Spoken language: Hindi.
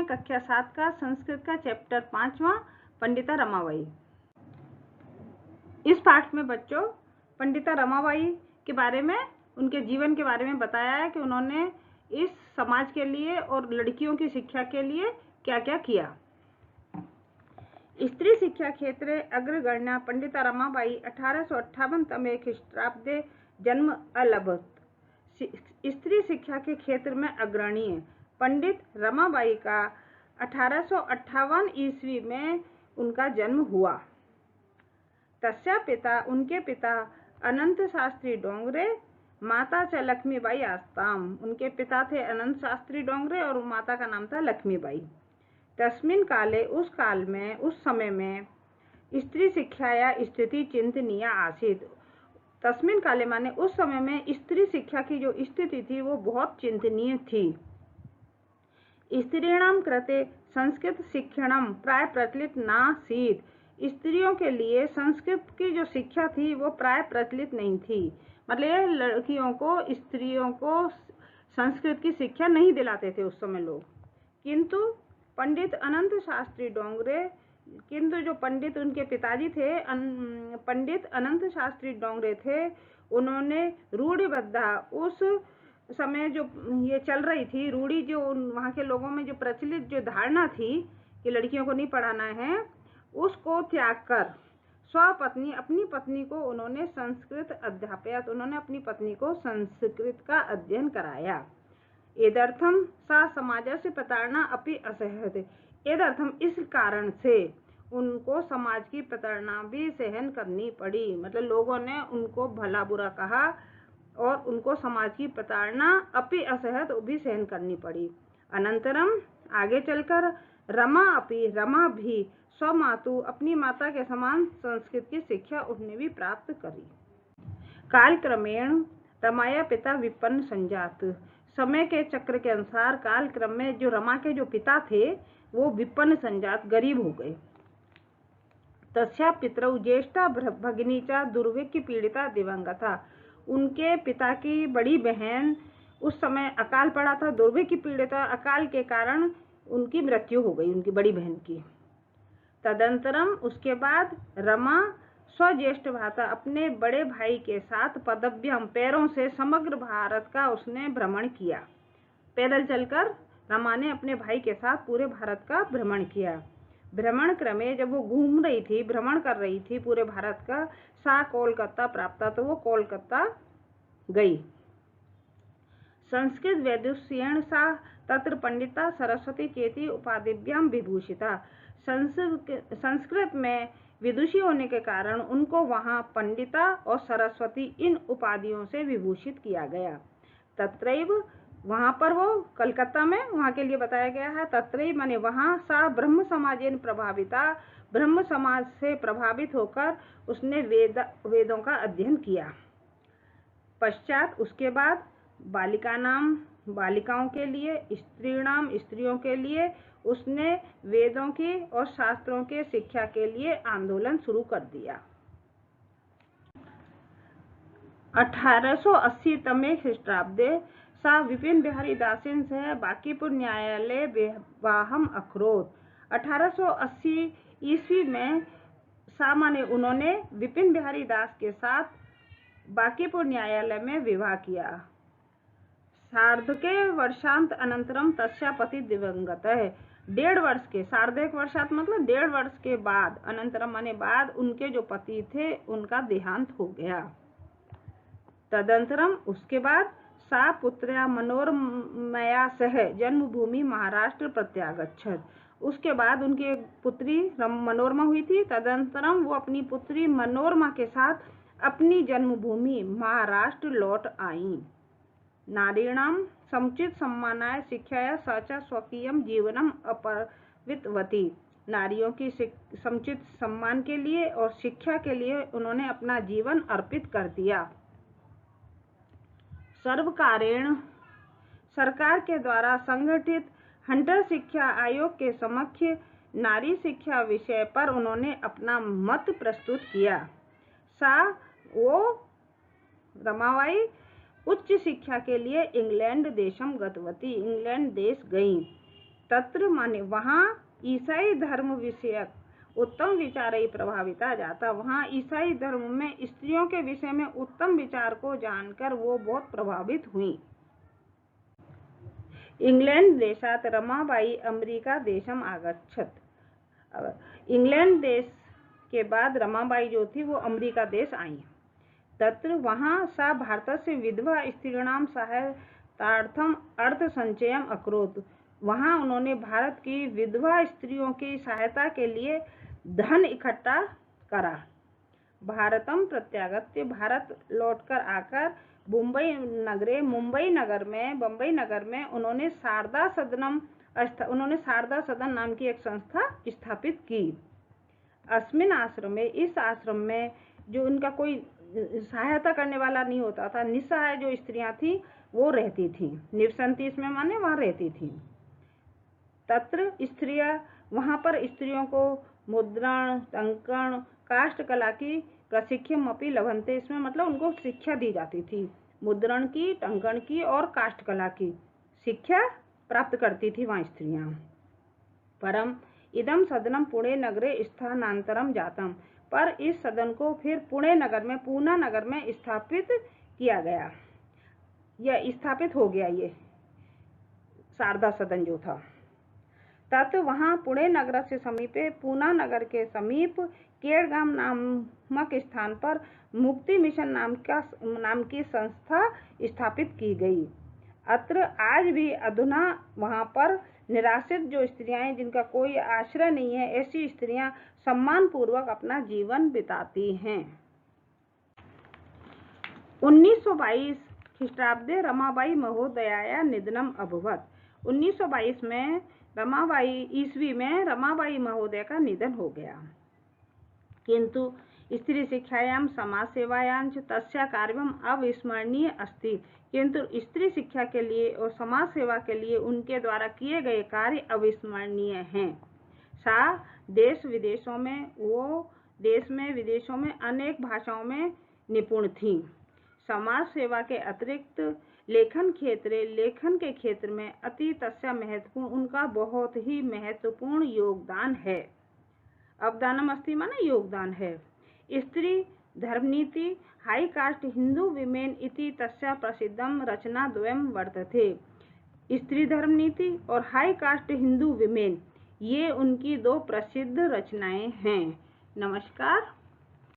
हैं कक्षा 7 का संस्कृत का चैप्टर 5वां पंडिता रमाबाई। इस पाठ में बच्चों पंडिता रमाबाई के बारे में, उनके जीवन के बारे में बताया है कि उन्होंने इस समाज के लिए और लड़कियों की शिक्षा के लिए क्या क्या किया। स्त्री शिक्षा क्षेत्रे अग्रगण्या पंडिता रमाबाई 1858 तमे ख्रीष्टाब्दे जन्म अलभत। स्त्री शिक्षा के क्षेत्र में अग्रणी है। पंडित रमाबाई का 1858 ईस्वी में उनका जन्म हुआ। तस्या पिता, उनके पिता अनंत शास्त्री डोंगरे, माता च लक्ष्मीबाई आस्ताम। उनके पिता थे अनंत शास्त्री डोंगरे और माता का नाम था लक्ष्मीबाई। तस्मिन् काले, उस काल में, उस समय में स्त्री शिक्षाया स्थिति चिंतनीय आसीत्। तस्मिन् काले माने उस समय में स्त्री शिक्षा की जो स्थिति थी वो बहुत चिंतनीय थी। स्त्रीणां कृते संस्कृत शिक्षणं प्राय प्रचलित नासीत्। स्त्रियों के लिए संस्कृत की जो शिक्षा थी वो प्राय प्रचलित नहीं थी। मतलब लड़कियों को, स्त्रियों को संस्कृत की शिक्षा नहीं दिलाते थे उस समय लोग। किंतु पंडित अनंत शास्त्री डोंगरे, किंतु जो पंडित उनके पिताजी थे, पंडित अनंत शास्त्री डोंगरे थे, उन्होंने रूढ़िबद्धा, उस समय जो ये चल रही थी रूढ़ी, जो वहाँ के लोगों में जो प्रचलित जो धारणा थी कि लड़कियों को नहीं पढ़ाना है, उसको त्याग कर स्वपत्नी, अपनी पत्नी को उन्होंने संस्कृत अध्यापयात, उन्होंने अपनी पत्नी को संस्कृत का अध्ययन कराया। एदर्थम सा समाजस्य प्रताड़ना अपि असहत। एदर्थम, इस कारण से उनको समाज की प्रताड़ना भी सहन करनी पड़ी। मतलब लोगों ने उनको भला बुरा कहा और उनको समाज की प्रताड़ना अपि असहत भी सहन करनी पड़ी। अनंतरम, आगे चलकर रमा भी स्वमातु, अपनी माता के समान संस्कृत की शिक्षा उसने भी प्राप्त करी। कालक्रमेण रमाया पिता विपन्न संजात। समय के चक्र के अनुसार काल क्रम में जो रमा के जो पिता थे वो विपन्न संजात, गरीब हो गए। तस्या पितरौ ज्येष्ठा भगिनी च दुर्भिक्ष पीड़िता दिवंगता। उनके पिता की बड़ी बहन, उस समय अकाल पड़ा था, दुर्भिक्ष पीड़िता, अकाल के कारण उनकी मृत्यु हो गई, उनकी बड़ी बहन की। तदंतरम, उसके बाद रमा स्वज्येष्ठ भ्राता, अपने बड़े भाई के साथ पदभ्यम, पैरों से समग्र भारत का उसने भ्रमण किया। पैदल चलकर रमा ने अपने भाई के साथ पूरे भारत का भ्रमण किया। भ्रमण क्रमे, जब वो घूम रही थी, भ्रमण कर रही थी पूरे भारत का, सा कोलकाता प्राप्त, तो वो कोलकाता गई। संस्कृत वैदुष्येण सा तत्र पंडिता सरस्वती चेती उपाधिभ्याम विभूषिता। संस्कृत में विदुषी होने के कारण उनको वहाँ पंडिता और सरस्वती, इन उपाधियों से विभूषित किया गया। तत्रैव, वहाँ पर वो कलकत्ता में, वहाँ के लिए बताया गया है। तत्रैव माने वहाँ, सा ब्रह्म समाजेन प्रभाविता, ब्रह्म समाज से प्रभावित होकर उसने वेदों का अध्ययन किया। पश्चात, उसके बाद बालिकाओं के लिए, स्त्रीणाम, स्त्रियों के लिए उसने वेदों की और शास्त्रों के शिक्षा के लिए आंदोलन शुरू कर दिया। 1880 तमे ख्रीष्टाब्दे सा विपिन बिहारी दासेन सह बांकीपुर न्यायालय विवाहम अकरोत। 1880 ईस्वी में सा माने उन्होंने विपिन बिहारी दास के साथ बांकीपुर न्यायालय में विवाह किया। सार्धके वर्षांत अनंतरम तस्या पति दिवंगत है। 1.5 वर्ष के, सार्धक वर्षांत मतलब 1.5 वर्ष के बाद, अनंतरम माने बाद, उनके जो पति थे उनका देहांत हो गया। तदंतरम, उसके बाद सा पुत्र्या मनोरमया सह जन्मभूमि महाराष्ट्र प्रत्यागच्छत। उसके बाद उनकी पुत्री मनोरमा हुई थी। तदंतरम वो अपनी पुत्री मनोरमा के साथ अपनी जन्मभूमि महाराष्ट्र लौट आई। नारीणाम समुचित सम्मानाय शिक्षाया सच स्वकीयम जीवनम अपवितवती। नारियों की समुचित सम्मान के लिए और शिक्षा के लिए उन्होंने अपना जीवन अर्पित कर दिया। सर्वकारेण, सरकार के द्वारा संगठित हंटर शिक्षा आयोग के समक्ष नारी शिक्षा विषय पर उन्होंने अपना मत प्रस्तुत किया। वो रमाबाई उच्च शिक्षा के लिए इंग्लैंड देशम गतवती, इंग्लैंड देश गई। तत्र माने वहाँ ईसाई धर्म विषयक उत्तम विचार ही प्रभाविता जाता। वहाँ ईसाई धर्म में स्त्रियों के विषय में उत्तम विचार को जानकर वो बहुत प्रभावित हुई। इंग्लैंड देशात रमाबाई अमेरिका देशम आगच्छत। इंग्लैंड देश के बाद रमाबाई जो थी वो अमेरिका देश आई। तत्र वहाँ सा भारतस्य विधवा स्त्रीणाम सहायतार्थम अर्थ संचयम अकरोत्। वहाँ उन्होंने भारत की विधवा स्त्रियों की सहायता के लिए धन इकट्ठा करा। भारतम प्रत्यागत्य, भारत लौटकर आकर बम्बई नगर में उन्होंने शारदा सदन नाम की एक संस्था स्थापित की। अस्मिन आश्रम में, इस आश्रम में जो उनका कोई सहायता करने वाला नहीं होता था, निस्सहाय जो स्त्रियां थी वो रहती थी। निवसंती इसमें माने वहाँ रहती थी। तत्र स्त्रियां, वहाँ पर स्त्रियों को मुद्रण, टंकण, काष्ठ कला की प्रशिक्षण अपि लभन्ते। इसमें मतलब उनको शिक्षा दी जाती थी। मुद्रण की, टंकण की और काष्ठ कला की शिक्षा प्राप्त करती थी वहाँ स्त्रियां। परम इदम सदनम पुणे नगरे स्थानांतरम जातम। पर इस सदन को फिर पुणे नगर में, पूना नगर में स्थापित किया गया, यह स्थापित हो गया ये शारदा सदन जो था। तत् वहाँ पुणे नगर से समीपे, पूना नगर के समीप केड़गाम नामक स्थान पर मुक्ति मिशन नाम की संस्था स्थापित की गई। अत्र आज भी अधुना वहाँ पर निराश्रित जो स्त्रियां हैं, जिनका कोई आश्रय नहीं है, ऐसी स्त्रियां सम्मान पूर्वक अपना जीवन बिताती हैं। 1922 ख्रीष्टाब्दे रमाबाई महोदयाया निधनम अभवत्। 1922 में ईस्वी में रमाबाई महोदय का निधन हो गया। किंतु स्त्री शिक्षायां समाज सेवायां च तस्या कार्यम अविस्मरणीय अस्ति। किंतु स्त्री शिक्षा के लिए और समाज सेवा के लिए उनके द्वारा किए गए कार्य अविस्मरणीय हैं। सा देश विदेशों में अनेक भाषाओं में निपुण थी। समाज सेवा के अतिरिक्त लेखन के क्षेत्र में अति तस्या महत्वपूर्ण, उनका बहुत ही महत्वपूर्ण योगदान है। अवदानम अस्ति माने योगदान है। स्त्री धर्मनीति हाई कास्ट हिंदू विमेन इति तस्या प्रसिद्धम रचना द्वयम वर्तते। स्त्री धर्मनीति और हाई कास्ट हिंदू विमेन, ये उनकी दो प्रसिद्ध रचनाएं हैं। नमस्कार।